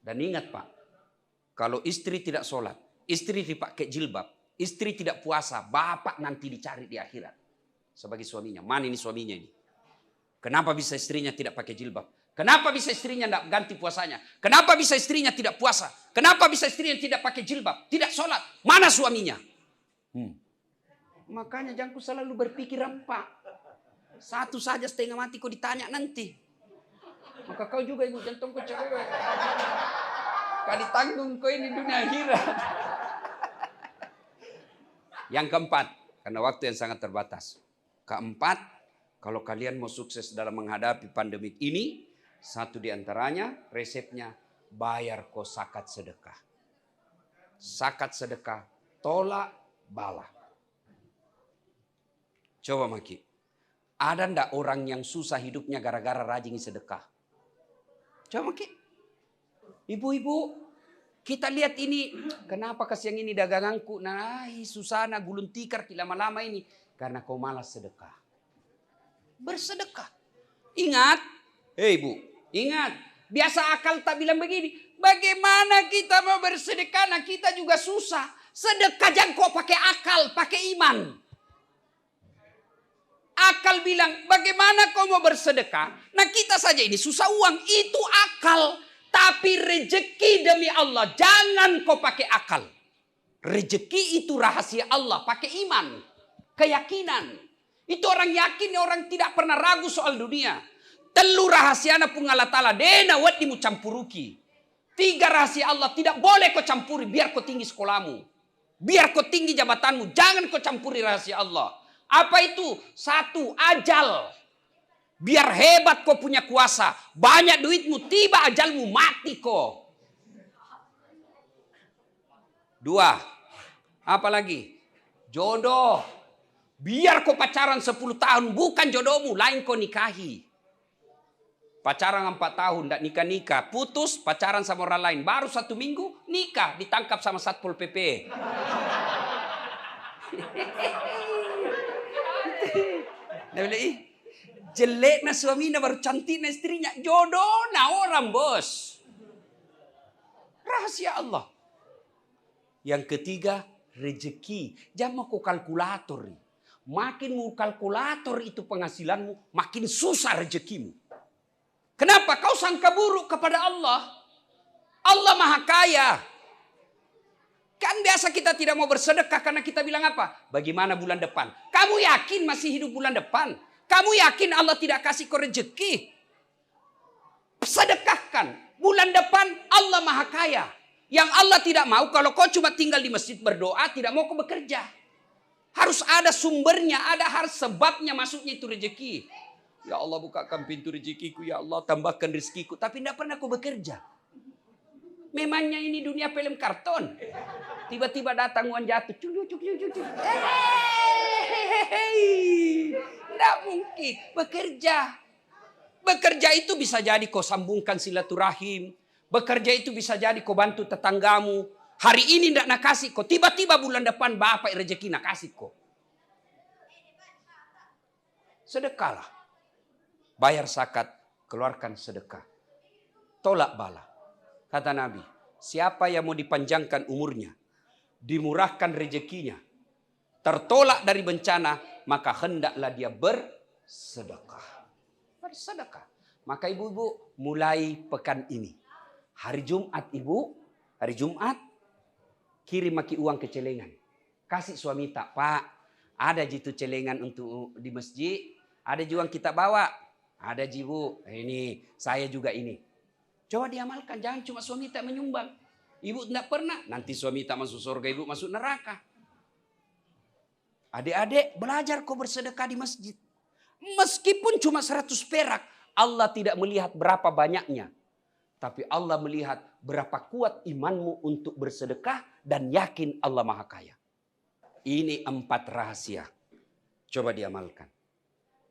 Dan ingat pak, kalau istri tidak sholat, istri dipakai jilbab, istri tidak puasa, bapak nanti dicari di akhirat. Sebagai suaminya. Mana ini suaminya ini? Kenapa bisa istrinya tidak pakai jilbab? Kenapa bisa istrinya tidak ganti puasanya? Kenapa bisa istrinya tidak puasa? Kenapa bisa istrinya tidak pakai jilbab? Tidak sholat? Mana suaminya? Makanya jangan selalu berpikir Pak. Satu saja setengah mati kau ditanya nanti. Maka kau juga ibu jantung kau cewek. Kau ditanggung kau ini dunia akhirat. Yang keempat, karena waktu yang sangat terbatas. Keempat, kalau kalian mau sukses dalam menghadapi pandemik ini, satu di antaranya resepnya bayar kau zakat sedekah. Zakat sedekah tolak bala. Coba Maki. Ada ndak orang yang susah hidupnya gara-gara rajin sedekah? Coba Maki. Ibu-ibu, kita lihat ini. Kenapa kasihan ini daganganku? Nah, susah na gulung tikar lama-lama ini. Karena kau malas sedekah. Bersedekah. Ingat. Hei ibu. Ingat, biasa akal tak bilang begini. Bagaimana kita mau bersedekah? Nah kita juga susah. Sedekah jangan kau pakai akal, pakai iman. Akal bilang, bagaimana kau mau bersedekah? Nah kita saja ini susah uang. Itu akal. Tapi rezeki demi Allah, jangan kau pakai akal. Rezeki itu rahasia Allah, pakai iman. Keyakinan. Itu orang yakin, orang tidak pernah ragu soal dunia. Telu rahasiana pun Allah Ta'ala. Dena wadi mu campuruki. 3 rahasia Allah tidak boleh kau campuri. Biar kau tinggi sekolahmu. Biar kau tinggi jabatanmu. Jangan kau campuri rahasia Allah. Apa itu? 1, ajal. Biar hebat kau punya kuasa. Banyak duitmu. Tiba ajalmu mati kau. 2. Apa lagi? Jodoh. Biar kau pacaran 10 tahun. Bukan jodohmu. Lain kau nikahi. Pacaran 4 tahun, tidak nikah-nikah. Putus, pacaran sama orang lain. Baru 1 minggu, nikah. Ditangkap sama Satpol PP. Jelek na suaminya, baru cantik na istrinya. Jodoh na orang bos. Rahasia Allah. Yang ketiga, rezeki. Jangan mau kalkulator. Makin mau kalkulator itu penghasilanmu, makin susah rezekimu. Kenapa? Kau sangka buruk kepada Allah. Allah Maha Kaya. Kan biasa kita tidak mau bersedekah karena kita bilang apa? Bagaimana bulan depan? Kamu yakin masih hidup bulan depan? Kamu yakin Allah tidak kasih kau rezeki? Sedekahkan. Bulan depan Allah Maha Kaya. Yang Allah tidak mau kalau kau cuma tinggal di masjid berdoa, tidak mau kau bekerja. Harus ada sumbernya, ada harus sebabnya masuknya itu rezeki. Ya Allah bukakan pintu rezekiku, ya Allah tambahkan rezekiku. Tapi tidak pernah aku bekerja. Memangnya ini dunia film karton. Tiba-tiba datang uang jatuh. Tidak mungkin. Bekerja. Bekerja itu bisa jadi kau sambungkan silaturahim. Bekerja itu bisa jadi kau bantu tetanggamu. Hari ini tidak nak kasih kau. Tiba-tiba bulan depan bapak rezeki nak kasih kau. Sedekahlah. Bayar zakat, keluarkan sedekah. Tolak bala. Kata Nabi, siapa yang mau dipanjangkan umurnya, dimurahkan rezekinya, tertolak dari bencana, maka hendaklah dia bersedekah. Bersedekah. Maka ibu-ibu mulai pekan ini. Hari Jumat ibu, hari Jumat, kirim maki uang ke celengan. Kasih suami tak, Pak, ada jitu celengan untuk di masjid, ada juga kita bawa. Ada jibu, ini saya juga ini. Coba diamalkan, jangan cuma suami tak menyumbang. Ibu tidak pernah, nanti suami tak masuk surga, ibu masuk neraka. Adik-adik belajar kau bersedekah di masjid. Meskipun cuma 100 perak, Allah tidak melihat berapa banyaknya. Tapi Allah melihat berapa kuat imanmu untuk bersedekah dan yakin Allah Maha Kaya. Ini 4 rahasia. Coba diamalkan.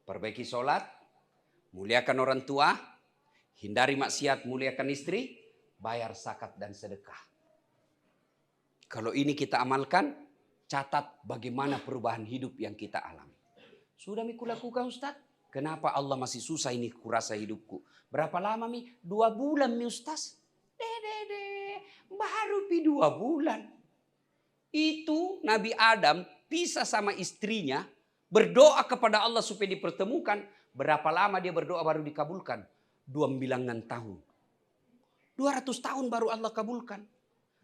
Perbaiki sholat. Muliakan orang tua, hindari maksiat, muliakan istri, bayar zakat dan sedekah. Kalau ini kita amalkan, catat bagaimana perubahan hidup yang kita alami. Sudah miku lakukan Ustaz? Kenapa Allah masih susah ini kurasa hidupku? Berapa lama mi? 2 bulan mi Ustaz? Baru 2 bulan. Itu Nabi Adam pisah sama istrinya, berdoa kepada Allah supaya dipertemukan. Berapa lama dia berdoa baru dikabulkan? 2 bilangan tahun. 200 tahun baru Allah kabulkan.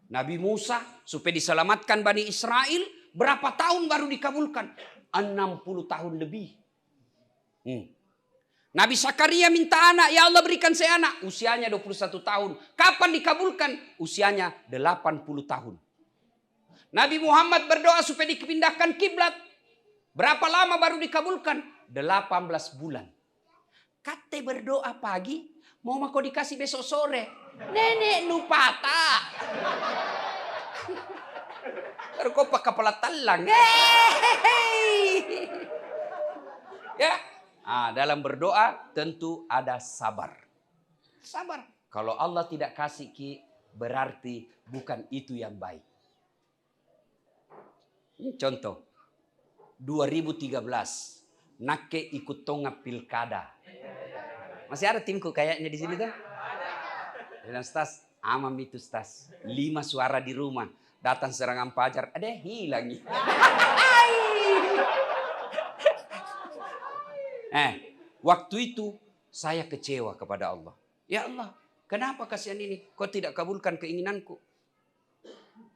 Nabi Musa supaya diselamatkan Bani Israel, berapa tahun baru dikabulkan? 60 tahun lebih. Nabi Zakaria minta anak, ya Allah berikan saya anak. Usianya 21 tahun. Kapan dikabulkan? Usianya 80 tahun. Nabi Muhammad berdoa supaya dipindahkan kiblat. Berapa lama baru dikabulkan? 18 bulan. Kate berdoa pagi, mau mako dikasih besok sore. Nenek nupata. Terkopak kepala talang. Ya. Dalam berdoa tentu ada sabar. Sabar. Kalau Allah tidak kasih ki, berarti bukan itu yang baik. Contoh. 2013. Nake ikut tonga pilkada. Masih ada timku kayaknya di sini tuh. Dan Stas, amam itu Stas. 5 suara di rumah. Datang serangan pajar. Ada hilang. Waktu itu saya kecewa kepada Allah. Ya Allah, kenapa kasihan ini? Kau tidak kabulkan keinginanku.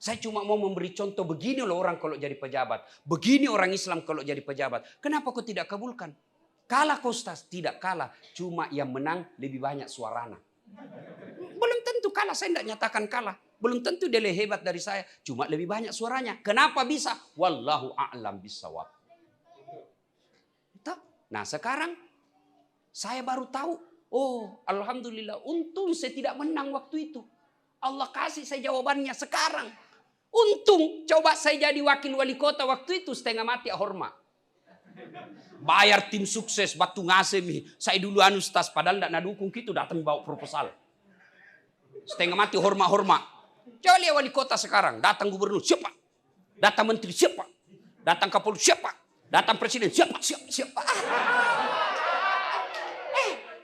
Saya cuma mau memberi contoh, begini loh orang kalau jadi pejabat. Begini orang Islam kalau jadi pejabat. Kenapa kau tidak kabulkan? Kalah kau Ustaz? Tidak kalah. Cuma yang menang lebih banyak suaranya. Belum tentu kalah, saya tidak nyatakan kalah. Belum tentu dia lebih hebat dari saya. Cuma lebih banyak suaranya. Kenapa bisa? Wallahu a'lam bishawab. Nah sekarang saya baru tahu. Oh alhamdulillah, untung saya tidak menang waktu itu. Allah kasih saya jawabannya sekarang. Untung coba saya jadi wakil wali kota waktu itu setengah mati hormat. Bayar tim sukses batu ngasih. Saya dulu Ustaz padahal tidak nadukung gitu datang bawa proposal. Setengah mati hormat. Coba lihat wali kota sekarang. Datang gubernur siapa? Datang menteri siapa? Datang kapolri siapa? Datang presiden siapa?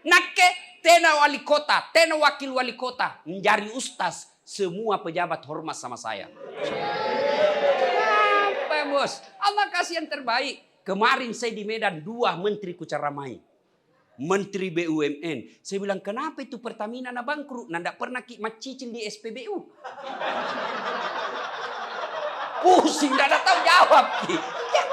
Nake tena wali kota, tena wakil wali kota. Menjadi Ustaz. Semua pejabat hormat sama saya. Apa bos? Allah kasih yang terbaik. Kemarin saya di Medan 2 menteri kucaramai. Menteri BUMN. Saya bilang kenapa itu Pertamina na bangkrut? Nanda pernah macicil di SPBU. Pusing, tidak ada tahu jawab. Ya,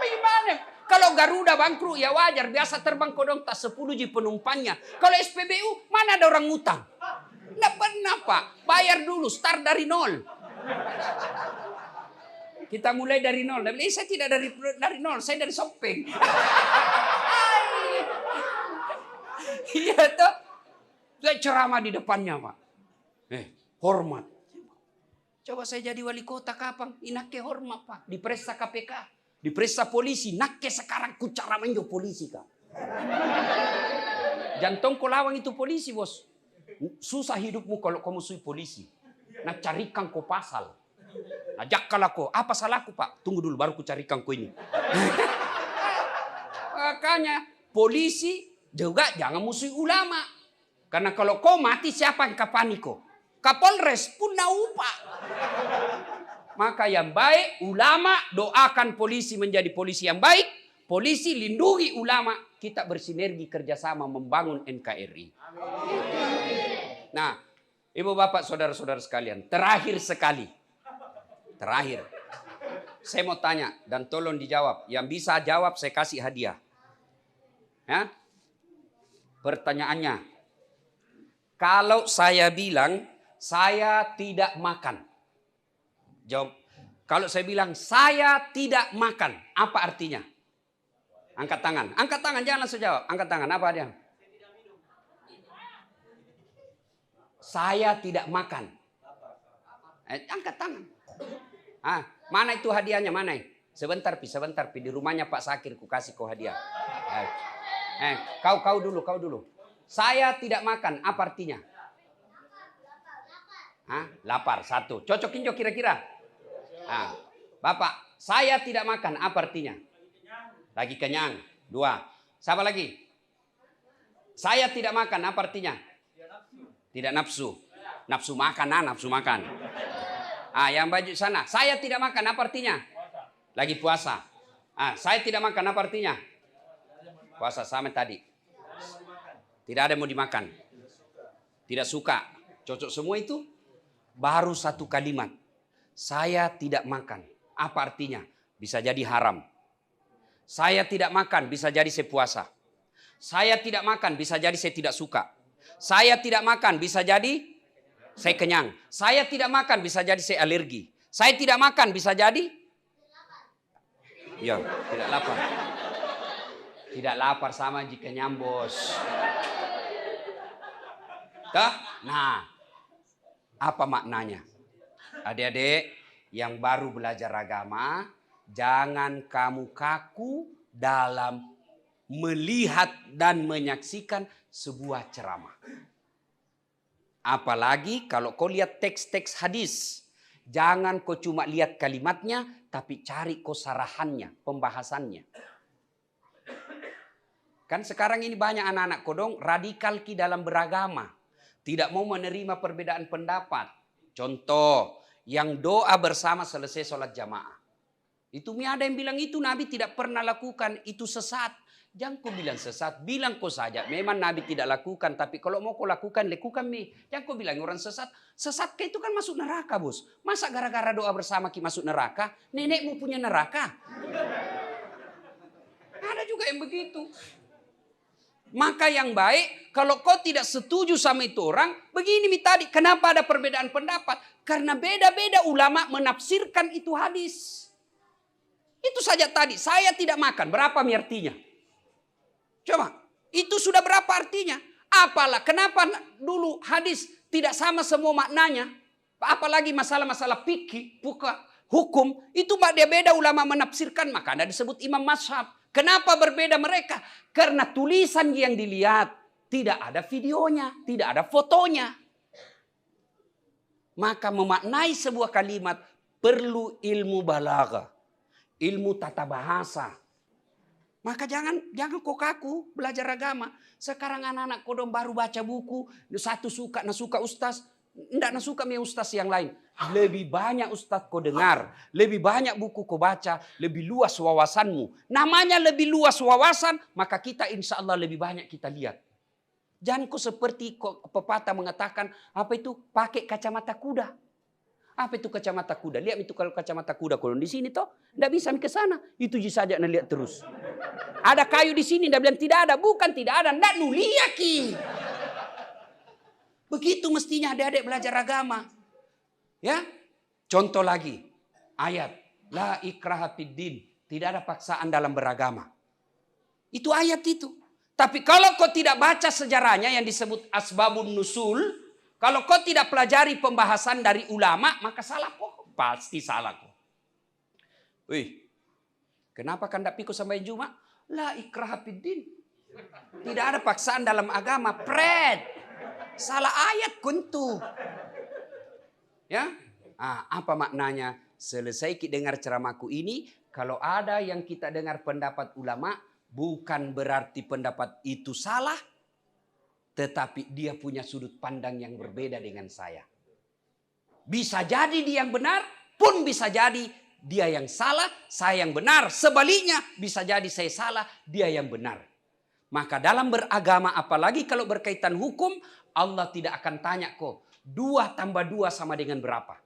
bagaimana? Kalau Garuda bangkrut ya wajar. Biasa terbang kodong tak 10 penumpangnya. Kalau SPBU mana ada orang ngutang? Tidak pernah Pak. Bayar dulu, start dari nol. Kita mulai dari nol. Saya tidak dari nol, saya dari Sopeng. Iya toh. Saya ceramah di depannya Pak. Hormat. Coba saya jadi wali kota kapan? Inake hormat Pak. Diperiksa KPK. Diperiksa polisi. Nake sekarang ku ceramah jo polisi Kak. Jantung kolawang itu polisi bos. Susah hidupmu kalau kau musuhi polisi. Nah carikan kau pasal. Ajak kalau kau. Apa salahku Pak? Tunggu dulu baru ku carikan kau ini. Makanya polisi juga jangan musuhi ulama. Karena kalau kau mati siapa yang kapani kau? Kapolres pun naupa. Maka yang baik ulama doakan polisi menjadi polisi yang baik. Polisi lindungi ulama. Kita bersinergi kerjasama membangun NKRI. Nah, ibu bapak saudara-saudara sekalian. Terakhir sekali. Terakhir. Saya mau tanya dan tolong dijawab. Yang bisa jawab saya kasih hadiah. Ya? Pertanyaannya. Kalau saya bilang saya tidak makan. Jawab. Kalau saya bilang saya tidak makan. Apa artinya? Angkat tangan. Angkat tangan jangan langsung jawab. Angkat tangan. Apa dia? Saya tidak makan. Angkat tangan. Mana itu hadiahnya? Mana? Sebentar pi. Di rumahnya Pak Sakir ku kasih kau hadiah. Kau dulu. Saya tidak makan. Apa artinya? Lapar. 1. Cocokin jo kira-kira. Bapak, saya tidak makan. Apa artinya? Lagi kenyang. 2. Siapa lagi? Saya tidak makan. Apa artinya? Tidak nafsu. Nafsu makan. Yang baju sana. Saya tidak makan. Apa artinya? Lagi puasa. Saya tidak makan. Apa artinya? Puasa sama tadi. Tidak ada yang mau dimakan. Tidak suka. Cocok semua itu. Baru satu kalimat. Saya tidak makan. Apa artinya? Bisa jadi haram. Saya tidak makan. Bisa jadi saya puasa. Saya tidak makan. Bisa jadi saya tidak suka. Saya tidak makan. Bisa jadi saya kenyang. Saya tidak makan. Bisa jadi saya alergi. Saya tidak makan. Bisa jadi ya, tidak lapar. Tidak lapar sama jika nyambos. Nah, apa maknanya? Adik-adik yang baru belajar agama, jangan kamu kaku dalam melihat dan menyaksikan sebuah ceramah. Apalagi kalau kau lihat teks-teks hadis. Jangan kau cuma lihat kalimatnya, tapi cari kau sarahannya, pembahasannya. Kan sekarang ini banyak anak-anak kodong radikal ki dalam beragama. Tidak mau menerima perbedaan pendapat. Contoh, yang doa bersama selesai sholat jamaah. Itu ada yang bilang itu Nabi tidak pernah lakukan, itu sesat. Jangan kau bilang sesat, bilang kau saja. Memang Nabi tidak lakukan, tapi kalau mau kau lakukan, lakukan mi. Jangan kau bilang orang sesat. Sesat itu kan masuk neraka, bos. Masa gara-gara doa bersama ki masuk neraka? Nenekmu punya neraka. Ada juga yang begitu. Maka yang baik, kalau kau tidak setuju sama itu orang, begini tadi, kenapa ada perbedaan pendapat? Karena beda-beda ulama menafsirkan itu hadis. Itu saja tadi, saya tidak makan, berapa artinya? Coba, itu sudah berapa artinya? Apalah, kenapa dulu hadis tidak sama semua maknanya? Apalagi masalah-masalah fikih, hukum, itu beda-beda ulama menafsirkan, maka ada disebut imam mazhab. Kenapa berbeda mereka? Karena tulisan yang dilihat tidak ada videonya, tidak ada fotonya. Maka memaknai sebuah kalimat perlu ilmu balaghah, ilmu tata bahasa. Maka jangan kok kaku belajar agama. Sekarang anak-anak kodong baru baca buku, satu suka, ustaz, enggak suka ustaz yang lain. Lebih banyak ustaz kau dengar, lebih banyak buku kau baca, lebih luas wawasanmu. Namanya lebih luas wawasan, maka kita insya Allah lebih banyak kita lihat. Jangan kau seperti pepatah mengatakan, apa itu pakai kacamata kuda. Apa itu kacamata kuda? Lihat itu kalau kacamata kuda kalau di sini toh, enggak bisa ke sana. Itu saja nak lihat terus. Ada kayu di sini, enggak bilang tidak ada, bukan tidak ada, enggak lihat ki. Begitu mestinya adik-adik belajar agama. Ya, contoh lagi ayat la ikraha fiddin, tidak ada paksaan dalam beragama. Itu ayat itu. Tapi kalau kau tidak baca sejarahnya yang disebut asbabun nusul, kalau kau tidak pelajari pembahasan dari ulama, maka salah kok, pasti salah kok. Wih, kenapa kan tidak pikul sampai Jumat? La ikraha fiddin. Tidak ada paksaan dalam agama, pret. Salah ayat kuntu. Ya, apa maknanya? Selesai kita dengar ceramahku ini, kalau ada yang kita dengar pendapat ulama, bukan berarti pendapat itu salah, tetapi dia punya sudut pandang yang berbeda dengan saya. Bisa jadi dia yang benar, pun bisa jadi dia yang salah, saya yang benar. Sebaliknya, bisa jadi saya salah, dia yang benar. Maka dalam beragama, apalagi kalau berkaitan hukum, Allah tidak akan tanya kok. 2 tambah 2 sama dengan berapa?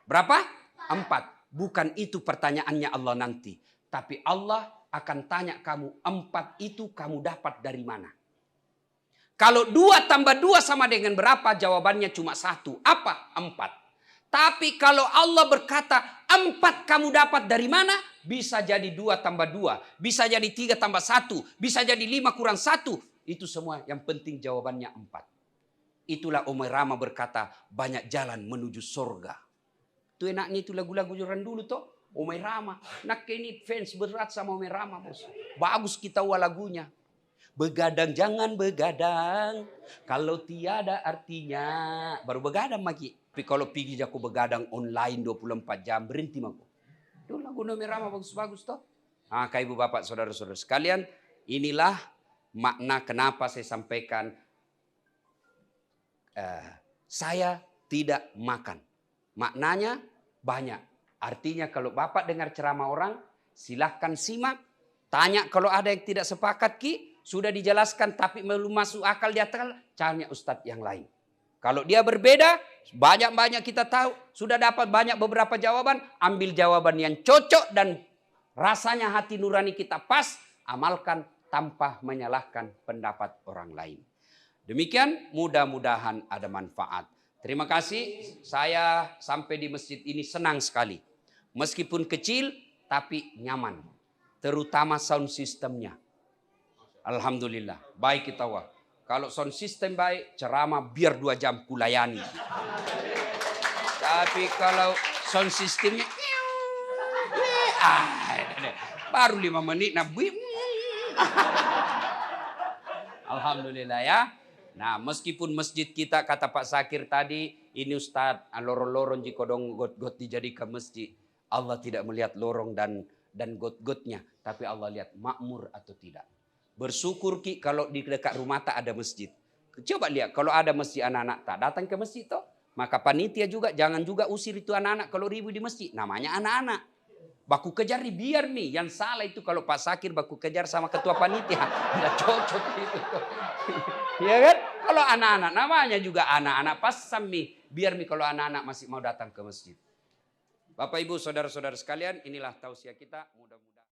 Berapa? 4. Bukan itu pertanyaannya Allah nanti. Tapi Allah akan tanya kamu, 4 itu kamu dapat dari mana? Kalau 2 tambah 2 sama dengan berapa? Jawabannya cuma 1. Apa? 4. Tapi kalau Allah berkata, 4 kamu dapat dari mana? Bisa jadi 2 tambah 2. Bisa jadi 3 tambah 1. Bisa jadi 5 kurang 1. Itu semua yang penting jawabannya 4. Itulah Omai Rama berkata, banyak jalan menuju surga. Itu enaknya itu lagu-lagu orang dulu toh. Omai Rama. Nak ini fans berat sama Omai Rama, bos. Bagus kita lagunya. Begadang jangan begadang. Kalau tiada artinya. Baru begadang lagi. Tapi kalau pergi aku begadang online 24 jam. Berhenti aku. Itu lagu Omai Rama bagus-bagus toh. Kak ibu bapak saudara-saudara sekalian. Inilah makna kenapa saya sampaikan. Saya tidak makan. Maknanya banyak. Artinya kalau bapak dengar ceramah orang, silahkan simak. Tanya kalau ada yang tidak sepakat ki, sudah dijelaskan tapi belum masuk akal di akal, cari ustadz yang lain. Kalau dia berbeda, banyak-banyak kita tahu, sudah dapat banyak beberapa jawaban, ambil jawaban yang cocok dan rasanya hati nurani kita pas, amalkan tanpa menyalahkan pendapat orang lain. Demikian, mudah-mudahan ada manfaat. Terima kasih, saya sampai di masjid ini senang sekali. Meskipun kecil, tapi nyaman. Terutama sound systemnya. Alhamdulillah, baik kita wah. Kalau sound system baik, ceramah biar 2 jam kulayani. Tapi kalau sound systemnya, baru 5 menit, alhamdulillah ya. Nah, meskipun masjid kita, kata Pak Sakir tadi, ini Ustadz, lorong-lorong jika dong got-got dijadikan masjid. Allah tidak melihat lorong dan got-gotnya, tapi Allah lihat makmur atau tidak. Bersyukur Ki kalau di dekat rumah tak ada masjid. Coba lihat kalau ada masjid anak-anak tak datang ke masjid toh. Maka panitia juga jangan juga usir itu anak-anak kalau ribut di masjid. Namanya anak-anak. Baku kejar nih biar nih. Yang salah itu kalau Pak Sakir baku kejar sama ketua panitia. Tidak cocok itu. Ya kan? Kalau anak-anak namanya juga anak-anak pasam nih. Biar nih kalau anak-anak masih mau datang ke masjid. Bapak Ibu saudara-saudara sekalian, inilah tausiah kita. Mudah-mudahan